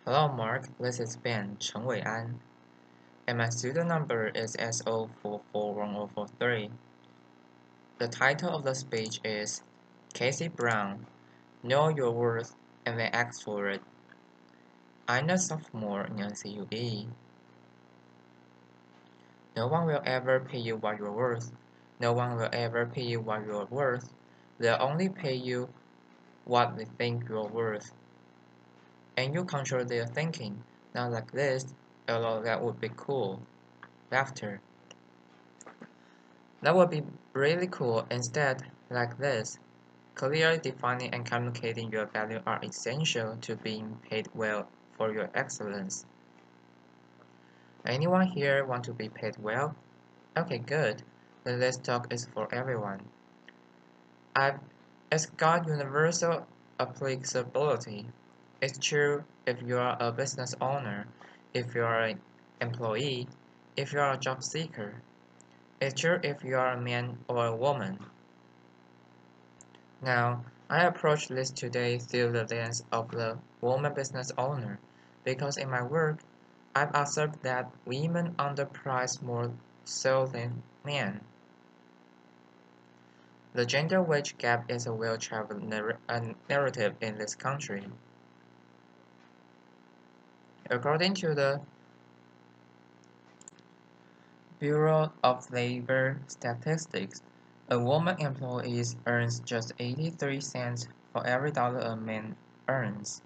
Hello Mark, this is Ben Chen Weian, and my student number is SO441043. The title of the speech is Casey Brown, Know Your Worth and Then Act for It. I'm a sophomore in NCUE. No one will ever pay you what you're worth. No one will ever pay you what you're worth. They'll only pay you what they think you're worth. And you control their thinking, not like this, although that would be cool. Laughter. That would be really cool. Instead, like this, clearly defining and communicating your value are essential to being paid well for your excellence. Anyone here want to be paid well? Okay, good. Then this talk is for everyone. It's got universal applicability. It's true if you are a business owner, if you are an employee, if you are a job seeker. It's true if you are a man or a woman. Now, I approach this today through the lens of the woman business owner, because in my work, I've observed that women underprice more so than men. The gender wage gap is a well-traveled narrative in this country. According to the Bureau of Labor Statistics, a woman employee earns just 83 cents for every dollar a man earns.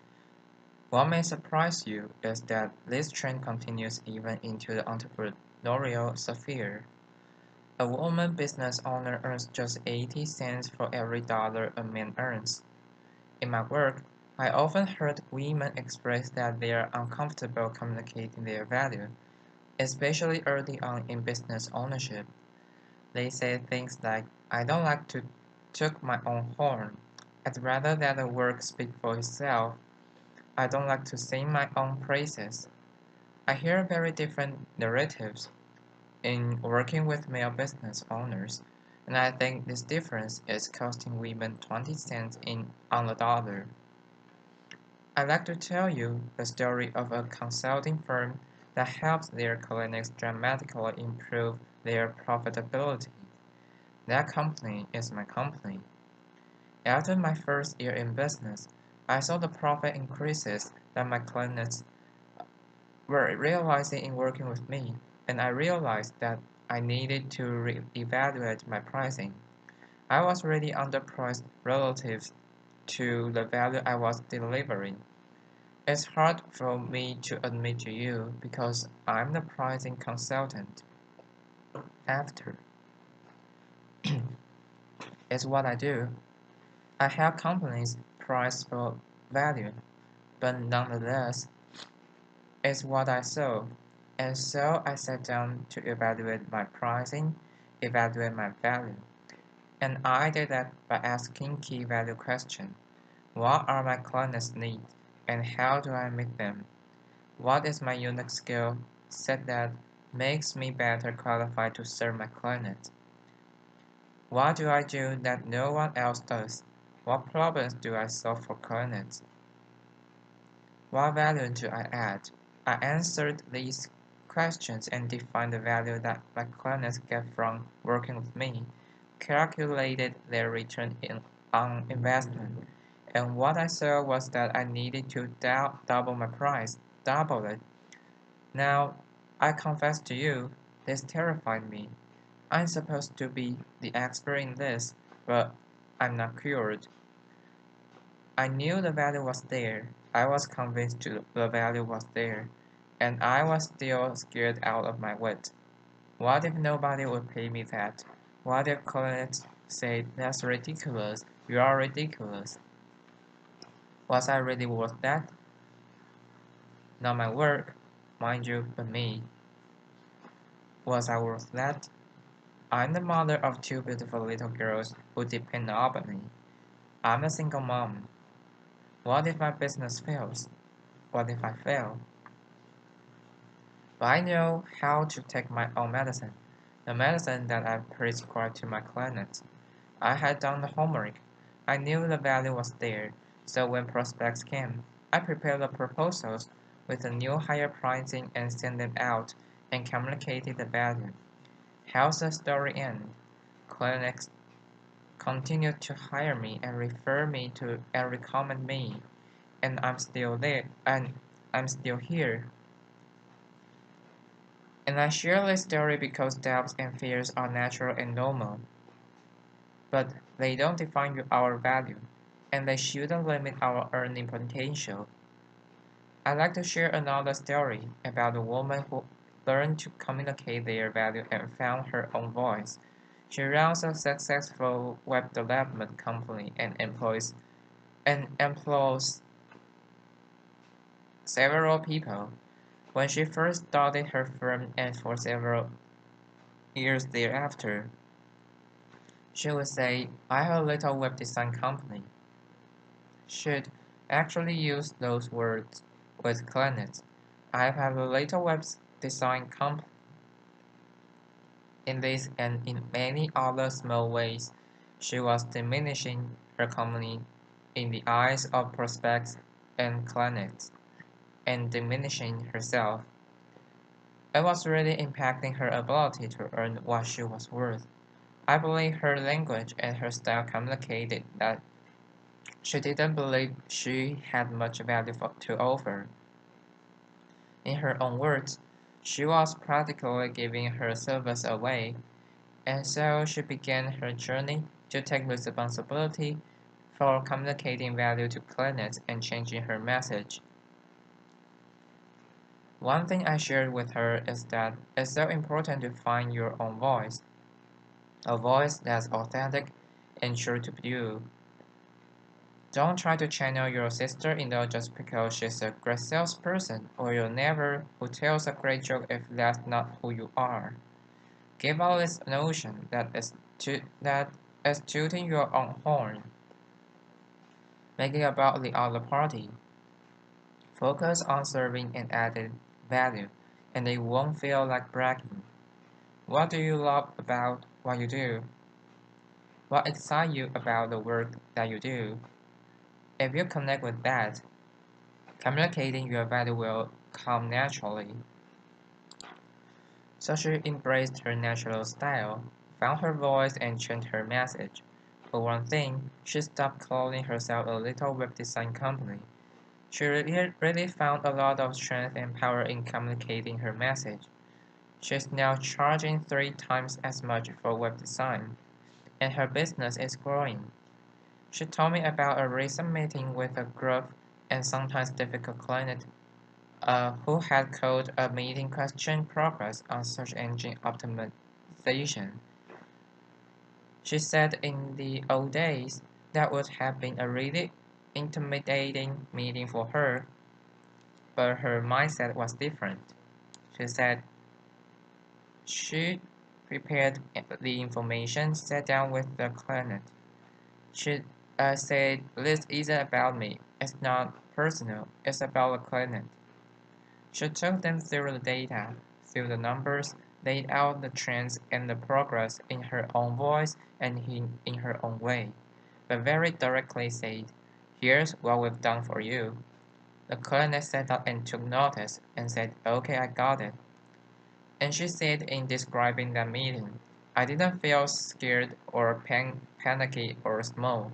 What may surprise you is that this trend continues even into the entrepreneurial sphere. A woman business owner earns just 80 cents for every dollar a man earns. In my work, I often heard women express that they are uncomfortable communicating their value, especially early on in business ownership. They say things like, I don't like to toot my own horn. I'd rather that the work speak for itself. I don't like to sing my own praises. I hear very different narratives in working with male business owners, and I think this difference is costing women 20 cents on the dollar. I'd like to tell you the story of a consulting firm that helps their clinics dramatically improve their profitability. That company is my company. After my first year in business, I saw the profit increases that my clients were realizing in working with me, and I realized that I needed to re-evaluate my pricing. I was really underpriced relative to the value I was delivering. It's hard for me to admit to you because I'm the pricing consultant. After is what I do. I help companies price for value, but nonetheless, it's what I saw. And so I sat down to evaluate my pricing, evaluate my value. And I did that by asking key value questions. What are my clients' needs and how do I meet them? What is my unique skill set that makes me better qualified to serve my clients? What do I do that no one else does? What problems do I solve for clients? What value do I add? I answered these questions and defined the value that my clients get from working with me, calculated their return on investment, and what I saw was that I needed to double my price, double it. Now, I confess to you, this terrified me. I'm supposed to be the expert in this, but I'm not cured. I knew the value was there. I was convinced the value was there, and I was still scared out of my wit. What if nobody would pay me that? What if clients said, that's ridiculous, you are ridiculous? Was I really worth that? Not my work, mind you, but me. Was I worth that? I'm the mother of two beautiful little girls who depend on me. I'm a single mom. What if my business fails? What if I fail? But I know how to take my own medicine, the medicine that I prescribe to my clients. I had done the homework. I knew the value was there, so when prospects came, I prepared the proposals with a new higher pricing and send them out and communicated the value. How's the story end? Clinics continue to hire me and refer me to and recommend me, and I'm still here. And I share this story because doubts and fears are natural and normal, but they don't define our value, and they shouldn't limit our earning potential. I'd like to share another story about a woman who learned to communicate their value and found her own voice. She runs a successful web development company and employs several people. When she first started her firm and for several years thereafter, she would say, I have a little web design company. She'd actually use those words with clients. I have a little web design company. In this and in many other small ways, she was diminishing her company in the eyes of prospects and clients, and diminishing herself. It was really impacting her ability to earn what she was worth. I believe her language and her style communicated that she didn't believe she had much value to offer. In her own words, she was practically giving her service away, and so she began her journey to take responsibility for communicating value to clients and changing her message. One thing I shared with her is that it's so important to find your own voice, a voice that's authentic and true to you. Don't try to channel your sister-in-law just because she's a great salesperson or your neighbor who tells a great joke if that's not who you are. Give up this notion that is tooting your own horn, make it about the other party. Focus on serving and added value, and it won't feel like bragging. What do you love about what you do? What excites you about the work that you do? If you connect with that, communicating your value will come naturally. So she embraced her natural style, found her voice, and changed her message. For one thing, she stopped calling herself a little web design company. She really found a lot of strength and power in communicating her message. She's now charging 3 times as much for web design, and her business is growing. She told me about a recent meeting with a gruff and sometimes difficult client who had called a meeting question progress on search engine optimization. She said in the old days that would have been a really intimidating meeting for her, but her mindset was different. She said she prepared the information, sat down with the client. She said, this isn't about me. It's not personal. It's about the client. She took them through the data, through the numbers, laid out the trends and the progress in her own voice and in her own way, but very directly said, here's what we've done for you. The client sat up and took notice and said, okay, I got it. And she said in describing that meeting, I didn't feel scared or panicky or small,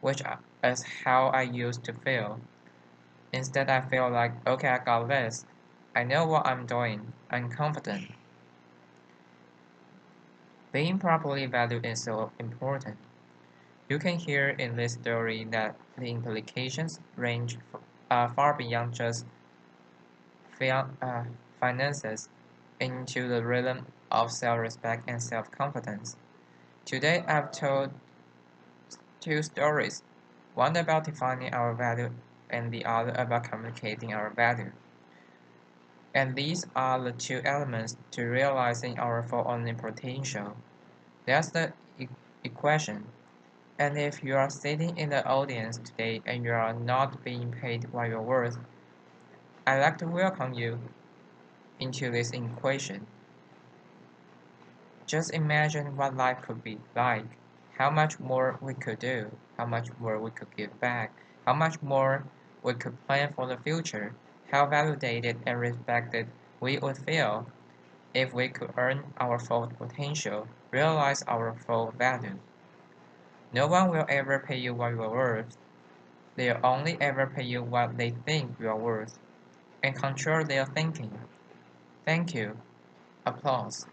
which is how I used to feel. Instead, I feel like, okay, I got this. I know what I'm doing. I'm confident. Being properly valued is so important. You can hear in this story that the implications range far beyond just finances into the realm of self-respect and self-confidence. Today, I've told 2 stories, one about defining our value and the other about communicating our value. And these are the 2 elements to realizing our full earning potential. That's the equation. And if you are sitting in the audience today and you are not being paid what you're worth, I'd like to welcome you into this equation. Just imagine what life could be like, how much more we could do, how much more we could give back, how much more we could plan for the future, how validated and respected we would feel if we could earn our full potential, realize our full value. No one will ever pay you what you are worth. They'll only ever pay you what they think you are worth, and control their thinking. Thank you. Applause.